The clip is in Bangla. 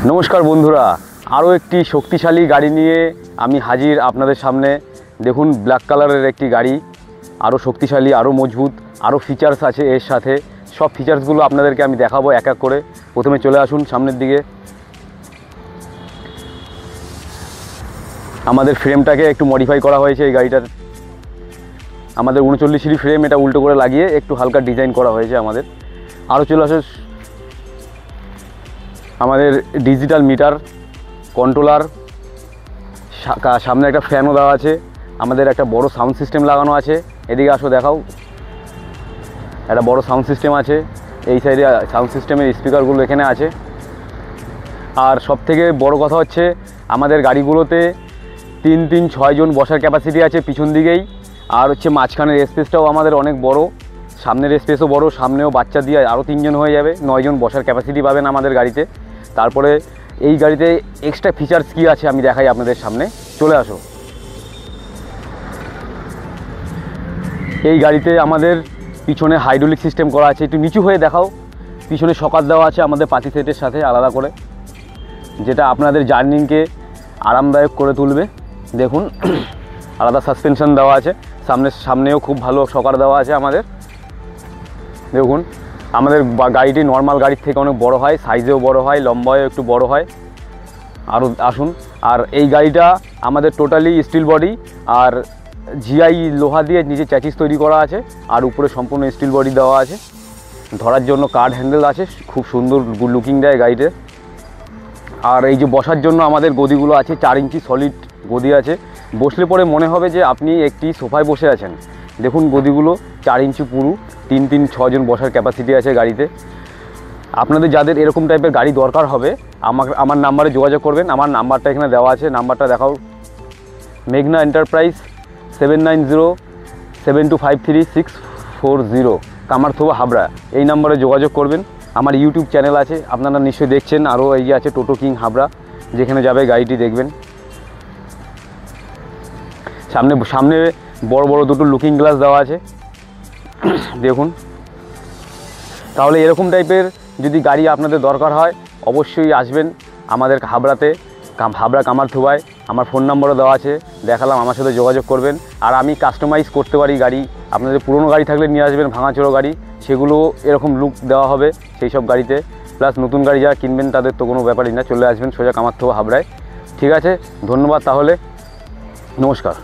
নমস্কার বন্ধুরা, আরও একটি শক্তিশালী গাড়ি নিয়ে আমি হাজির আপনাদের সামনে। দেখুন, ব্ল্যাক কালারের একটি গাড়ি, আরও শক্তিশালী, আরও মজবুত, আরও ফিচার্স আছে এর সাথে। সব ফিচার্সগুলো আপনাদেরকে আমি দেখাবো এক এক করে। প্রথমে চলে আসুন সামনের দিকে। আমাদের ফ্রেমটাকে একটু মডিফাই করা হয়েছে এই গাড়িটার। আমাদের 39 সিরি ফ্রেম, এটা উল্টো করে লাগিয়ে একটু হালকা ডিজাইন করা হয়েছে আমাদের। আরও চলে আসে আমাদের ডিজিটাল মিটার, কন্ট্রোলার, সামনে একটা ফ্যানও দেওয়া আছে। আমাদের একটা বড় সাউন্ড সিস্টেম লাগানো আছে। এদিকে আসো দেখাও, একটা বড় সাউন্ড সিস্টেম আছে। এই সাইডে সাউন্ড সিস্টেমের স্পিকারগুলো এখানে আছে। আর সবথেকে বড় কথা হচ্ছে, আমাদের গাড়িগুলোতে 3-6 জন বসার ক্যাপাসিটি আছে পিছন দিকেই। আর হচ্ছে মাঝখানের স্পেসটাও আমাদের অনেক বড়, সামনের স্পেসও বড়, সামনেও বাচ্চা দিয়ে আরও 3 জন হয়ে যাবে, 9 জন বসার ক্যাপাসিটি পাবেন আমাদের গাড়িতে। তারপরে এই গাড়িতে এক্সট্রা ফিচার্স কী আছে আমি দেখাই আপনাদের সামনে। চলে আসো। এই গাড়িতে আমাদের পিছনে হাইড্রোলিক সিস্টেম করা আছে। একটু নিচু হয়ে দেখাও। পিছনে শকার দেওয়া আছে আমাদের পাতি সেটের সাথে আলাদা করে, যেটা আপনাদের জার্নিংকে আরামদায়ক করে তুলবে। দেখুন, আলাদা সাসপেনশন দেওয়া আছে। সামনেও খুব ভালো শকার দেওয়া আছে আমাদের। দেখুন, আমাদের গাড়িটি নর্মাল গাড়ির থেকে অনেক বড় হয়, সাইজেও বড় হয়, লম্বায়ও একটু বড় হয়। আরও আসুন। আর এই গাড়িটা আমাদের টোটালি স্টিল বডি আর জিআই লোহা দিয়ে নিচে চ্যাচিস তৈরি করা আছে, আর উপরে সম্পূর্ণ স্টিল বডি দেওয়া আছে। ধরার জন্য কার্ড হ্যান্ডেল আছে, খুব সুন্দর লুকিং দেয় গাড়িতে। আর এই যে বসার জন্য আমাদের গদিগুলো আছে, 4 ইঞ্চি সলিড গদি আছে। বসলে পরে মনে হবে যে আপনি একটি সোফায় বসে আছেন। দেখুন, গদিগুলো 4 ইঞ্চি পুরু, 3-6 জন বসার ক্যাপাসিটি আছে গাড়িতে। আপনাদের যাদের এরকম টাইপের গাড়ি দরকার হবে, আমার নাম্বারে যোগাযোগ করবেন। আমার নাম্বারটা এখানে দেওয়া আছে, নাম্বারটা দেখাও। মেঘনা এন্টারপ্রাইজ 7907253640, কামারথোবা, হাবড়া। এই নাম্বারে যোগাযোগ করবেন। আমার ইউটিউব চ্যানেল আছে, আপনারা নিশ্চয়ই দেখছেন। আরও এই যে আছে টোটো কিং হাবড়া, যেখানে যাবে গাড়িটি দেখবেন। সামনে বড় বড় দুটো লুকিং গ্লাস দেওয়া আছে। দেখুন, তাহলে এরকম টাইপের যদি গাড়ি আপনাদের দরকার হয়, অবশ্যই আসবেন আমাদের হাবড়াতে, হাবড়া কামারথোবায়। আমার ফোন নাম্বারও দেওয়া আছে, দেখালাম, আমার সাথে যোগাযোগ করবেন। আর আমি কাস্টমাইজ করতে পারি গাড়ি। আপনাদের পুরনো গাড়ি থাকলে নিয়ে আসবেন, ভাঙাচোরো গাড়ি, সেগুলো এরকম লুক দেওয়া হবে সেই সব গাড়িতে। প্লাস নতুন গাড়ি যারা কিনবেন তাদের তো কোনো ব্যাপারই না, চলে আসবেন সোজা কামারথোবা হাবড়ায়। ঠিক আছে, ধন্যবাদ তাহলে, নমস্কার।